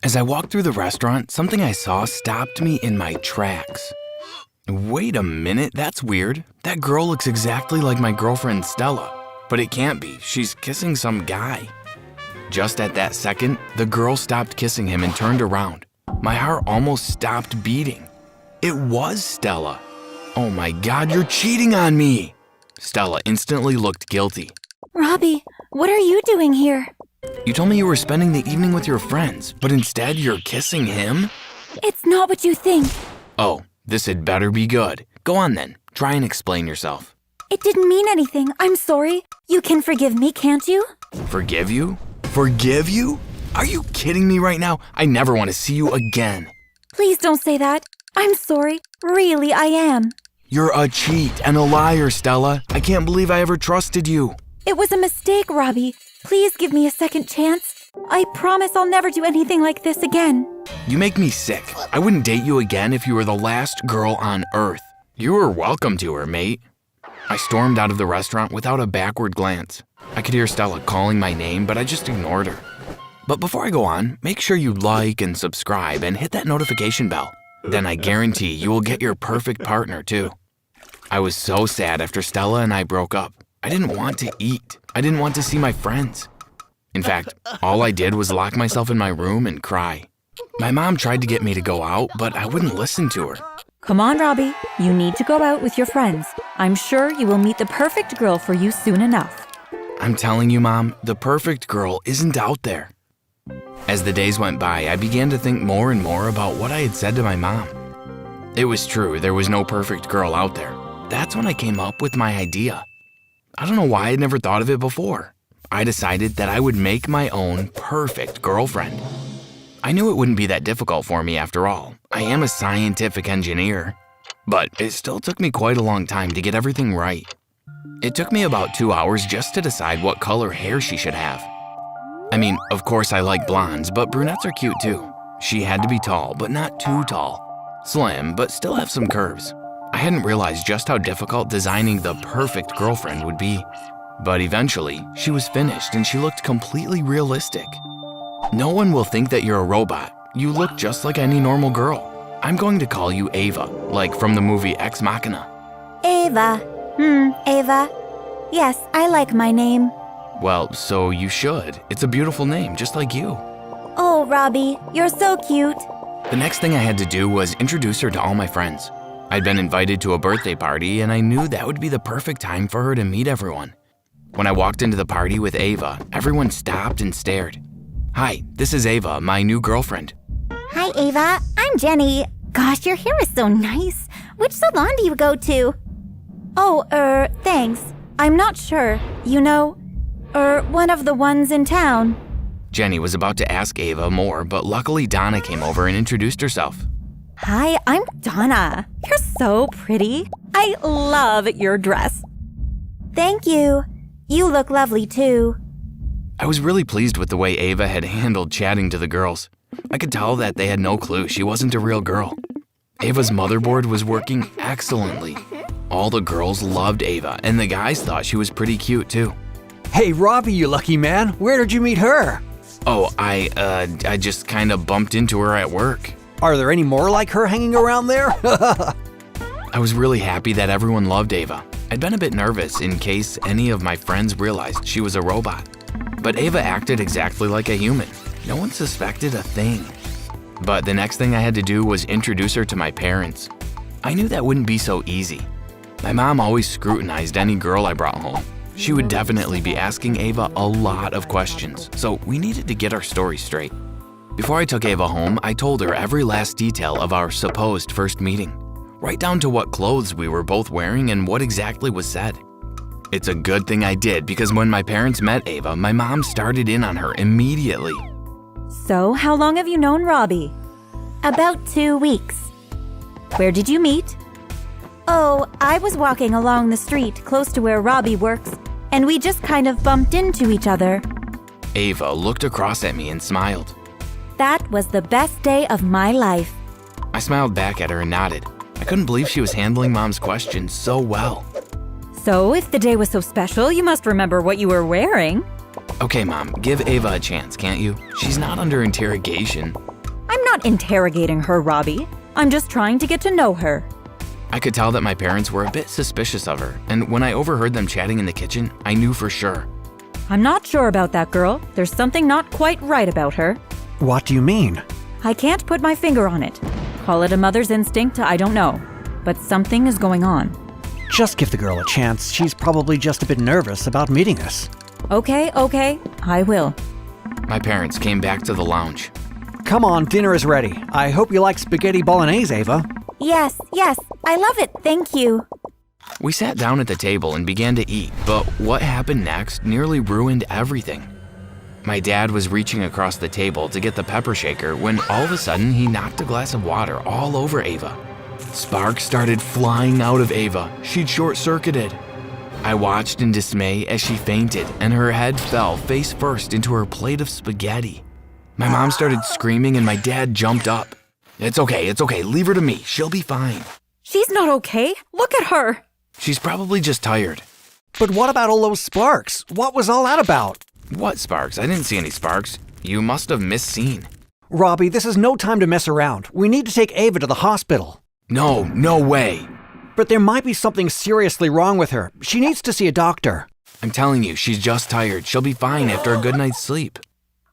As I walked through the restaurant, something I saw stopped me in my tracks. Wait a minute, that's weird. That girl looks exactly like my girlfriend Stella. But it can't be, she's kissing some guy. Just at that second, the girl stopped kissing him and turned around. My heart almost stopped beating. It was Stella. Oh my God, you're cheating on me! Stella instantly looked guilty. Robbie, what are you doing here? You told me you were spending the evening with your friends, but instead you're kissing him? It's not what you think. Oh, this had better be good. Go on then, try and explain yourself. It didn't mean anything. I'm sorry. You can forgive me, can't you? Forgive you? Forgive you? Are you kidding me right now? I never want to see you again. Please don't say that. I'm sorry. Really, I am. You're a cheat and a liar, Stella. I can't believe I ever trusted you. It was a mistake, Robbie. Please give me a second chance. I promise I'll never do anything like this again. You make me sick. I wouldn't date you again if you were the last girl on Earth. You were welcome to her, mate. I stormed out of the restaurant without a backward glance. I could hear Stella calling my name, but I just ignored her. But before I go on, make sure you like and subscribe and hit that notification bell. Then I guarantee you will get your perfect partner too. I was so sad after Stella and I broke up. I didn't want to eat. I didn't want to see my friends. In fact, all I did was lock myself in my room and cry. My mom tried to get me to go out, but I wouldn't listen to her. Come on, Robbie. You need to go out with your friends. I'm sure you will meet the perfect girl for you soon enough. I'm telling you, Mom, the perfect girl isn't out there. As the days went by, I began to think more and more about what I had said to my mom. It was true, there was no perfect girl out there. That's when I came up with my idea. I don't know why I'd never thought of it before. I decided that I would make my own perfect girlfriend. I knew it wouldn't be that difficult for me after all. I am a scientific engineer. But it still took me quite a long time to get everything right. It took me about 2 hours just to decide what color hair she should have. I mean, of course I like blondes, but brunettes are cute too. She had to be tall, but not too tall. Slim, but still have some curves. I hadn't realized just how difficult designing the perfect girlfriend would be. But eventually, she was finished and she looked completely realistic. No one will think that you're a robot. You look just like any normal girl. I'm going to call you Ava, like from the movie Ex Machina. Ava. Ava. Yes, I like my name. Well, so you should. It's a beautiful name, just like you. Oh, Robbie, you're so cute. The next thing I had to do was introduce her to all my friends. I'd been invited to a birthday party and I knew that would be the perfect time for her to meet everyone. When I walked into the party with Ava, everyone stopped and stared. Hi, this is Ava, my new girlfriend. Hi, Ava. I'm Jenny. Gosh, your hair is so nice. Which salon do you go to? Oh, thanks. I'm not sure. You know, one of the ones in town. Jenny was about to ask Ava more, but luckily Donna came over and introduced herself. Hi, I'm Donna. You're so pretty. I love your dress. Thank you. You look lovely too. I was really pleased with the way Ava had handled chatting to the girls. I could tell that they had no clue she wasn't a real girl. Ava's motherboard was working excellently. All the girls loved Ava, and the guys thought she was pretty cute too. Hey, Robbie, you lucky man. Where did you meet her? Oh, I just kind of bumped into her at work. Are there any more like her hanging around there? I was really happy that everyone loved Ava. I'd been a bit nervous in case any of my friends realized she was a robot. But Ava acted exactly like a human. No one suspected a thing. But the next thing I had to do was introduce her to my parents. I knew that wouldn't be so easy. My mom always scrutinized any girl I brought home. She would definitely be asking Ava a lot of questions, so we needed to get our story straight. Before I took Ava home, I told her every last detail of our supposed first meeting, right down to what clothes we were both wearing and what exactly was said. It's a good thing I did because when my parents met Ava, my mom started in on her immediately. So, how long have you known Robbie? About 2 weeks. Where did you meet? Oh, I was walking along the street close to where Robbie works, and we just kind of bumped into each other. Ava looked across at me and smiled. That was the best day of my life. I smiled back at her and nodded. I couldn't believe she was handling Mom's questions so well. So, if the day was so special, you must remember what you were wearing. Okay, Mom, give Ava a chance, can't you? She's not under interrogation. not interrogating her, Robbie. I'm just trying to get to know her. I could tell that my parents were a bit suspicious of her, and when I overheard them chatting in the kitchen, I knew for sure. I'm not sure about that girl. There's something not quite right about her. What do you mean? I can't put my finger on it. Call it a mother's instinct, I don't know. But something is going on. Just give the girl a chance. She's probably just a bit nervous about meeting us. Okay, I will. My parents came back to the lounge. Come on, dinner is ready. I hope you like spaghetti bolognese, Ava. Yes, I love it, thank you. We sat down at the table and began to eat, but what happened next nearly ruined everything. My dad was reaching across the table to get the pepper shaker when all of a sudden he knocked a glass of water all over Ava. Sparks started flying out of Ava. She'd short-circuited. I watched in dismay as she fainted and her head fell face first into her plate of spaghetti. My mom started screaming and my dad jumped up. It's okay, leave her to me, she'll be fine. She's not okay. Look at her. She's probably just tired. But what about all those sparks? What was all that about? What sparks? I didn't see any sparks. You must have misseen. Robbie, this is no time to mess around. We need to take Ava to the hospital. No way. But there might be something seriously wrong with her. She needs to see a doctor. I'm telling you, she's just tired. She'll be fine after a good night's sleep.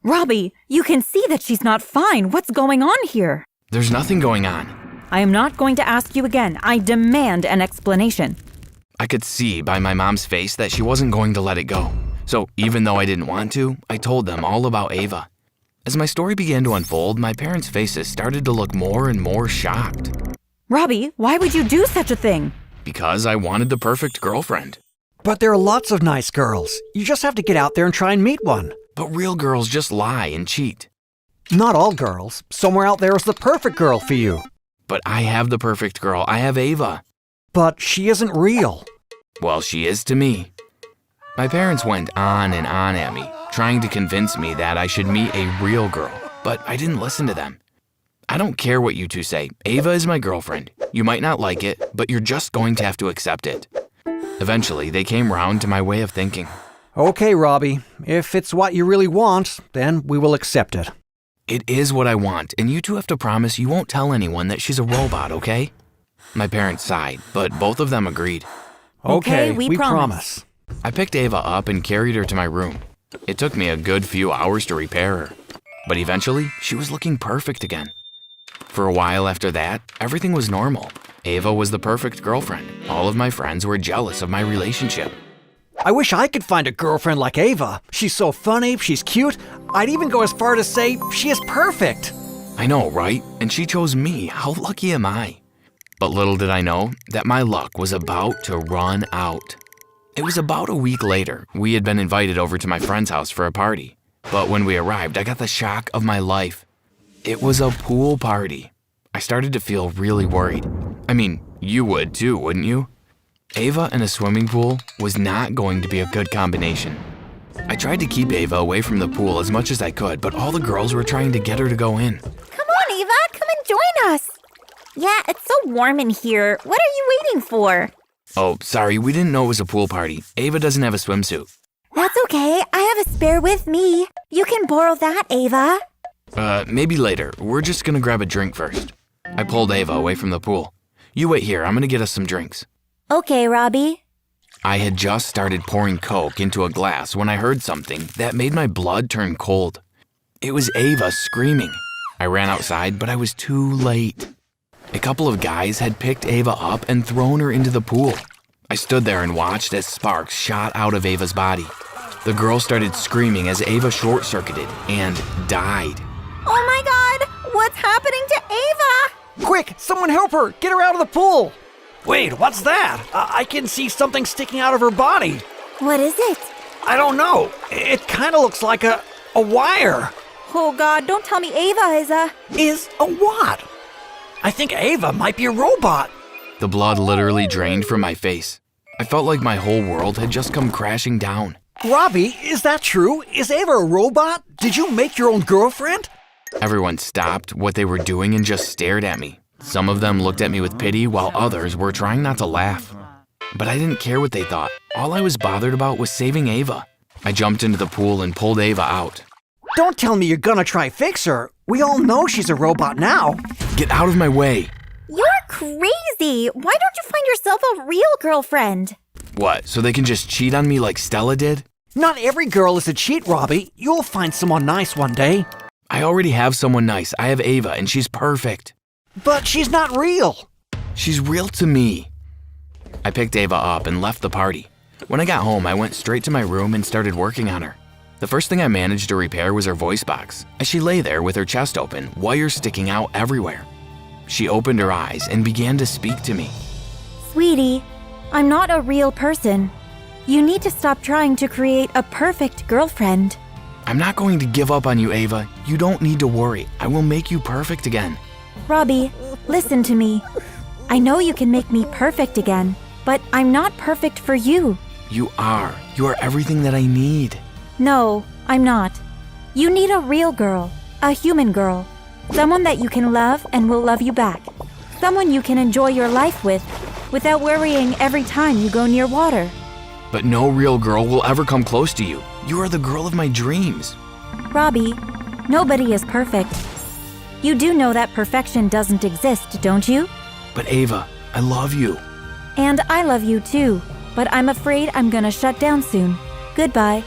Robbie, you can see that she's not fine. What's going on here? There's nothing going on. I am not going to ask you again. I demand an explanation. I could see by my mom's face that she wasn't going to let it go. So even though I didn't want to, I told them all about Ava. As my story began to unfold, my parents' faces started to look more and more shocked. Robbie, why would you do such a thing? Because I wanted the perfect girlfriend. But there are lots of nice girls. You just have to get out there and try and meet one. But real girls just lie and cheat. Not all girls. Somewhere out there is the perfect girl for you. But I have the perfect girl. I have Ava. But she isn't real. Well, she is to me. My parents went on and on at me, trying to convince me that I should meet a real girl, but I didn't listen to them. I don't care what you two say. Ava is my girlfriend. You might not like it, but you're just going to have to accept it. Eventually, they came round to my way of thinking. Okay, Robbie. If it's what you really want, then we will accept it. It is what I want, and you two have to promise you won't tell anyone that she's a robot, okay? My parents sighed, but both of them agreed. Okay, we promise. I picked Ava up and carried her to my room. It took me a good few hours to repair her, but eventually, she was looking perfect again. For a while after that, everything was normal. Ava was the perfect girlfriend. All of my friends were jealous of my relationship. I wish I could find a girlfriend like Ava. She's so funny, she's cute. I'd even go as far to say she is perfect. I know, right? And she chose me. How lucky am I? But little did I know that my luck was about to run out. It was about a week later. We had been invited over to my friend's house for a party. But when we arrived, I got the shock of my life. It was a pool party. I started to feel really worried. I mean, you would too, wouldn't you? Ava in a swimming pool was not going to be a good combination. I tried to keep Ava away from the pool as much as I could, but all the girls were trying to get her to go in. Come on, Ava, come and join us. Yeah, it's so warm in here. What are you waiting for? Oh, sorry, we didn't know it was a pool party. Ava doesn't have a swimsuit. That's okay. I have a spare with me. You can borrow that, Ava. Maybe later. We're just gonna grab a drink first. I pulled Ava away from the pool. You wait here, I'm gonna get us some drinks. Okay, Robbie. I had just started pouring Coke into a glass when I heard something that made my blood turn cold. It was Ava screaming. I ran outside, but I was too late. A couple of guys had picked Ava up and thrown her into the pool. I stood there and watched as sparks shot out of Ava's body. The girl started screaming as Ava short-circuited and died. Oh my God! What's happening to Ava? Quick, someone help her! Get her out of the pool! Wait, what's that? I can see something sticking out of her body. What is it? I don't know. It kind of looks like a wire. Oh God, don't tell me Ava Is a what? I think Ava might be a robot. The blood literally drained from my face. I felt like my whole world had just come crashing down. Robbie, is that true? Is Ava a robot? Did you make your own girlfriend? Everyone stopped what they were doing and just stared at me. Some of them looked at me with pity while others were trying not to laugh. But I didn't care what they thought. All I was bothered about was saving Ava. I jumped into the pool and pulled Ava out. Don't tell me you're gonna try fix her. We all know she's a robot now. Get out of my way. You're crazy. Why don't you find yourself a real girlfriend? What, so they can just cheat on me like Stella did? Not every girl is a cheat, Robbie. You'll find someone nice one day. I already have someone nice. I have Ava, and she's perfect. But she's not real. She's real to me. I picked Ava up and left the party. When I got home, I went straight to my room and started working on her. The first thing I managed to repair was her voice box, as she lay there with her chest open, wires sticking out everywhere. She opened her eyes and began to speak to me. Sweetie, I'm not a real person. You need to stop trying to create a perfect girlfriend. I'm not going to give up on you, Ava. You don't need to worry. I will make you perfect again. Robbie, listen to me. I know you can make me perfect again, but I'm not perfect for you. You are. You are everything that I need. No, I'm not. You need a real girl, a human girl, someone that you can love and will love you back. Someone you can enjoy your life with without worrying every time you go near water. But no real girl will ever come close to you. You are the girl of my dreams. Robbie, nobody is perfect. You do know that perfection doesn't exist, don't you? But Ava, I love you. And I love you too, but I'm afraid I'm gonna shut down soon. Goodbye.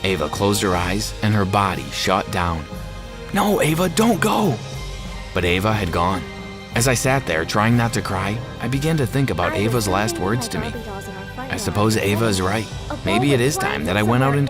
Ava closed her eyes and her body shut down. No, Ava, don't go. But Ava had gone. As I sat there trying not to cry, I began to think about Ava's last words to me. I suppose Ava is right. Maybe it is time that I went out into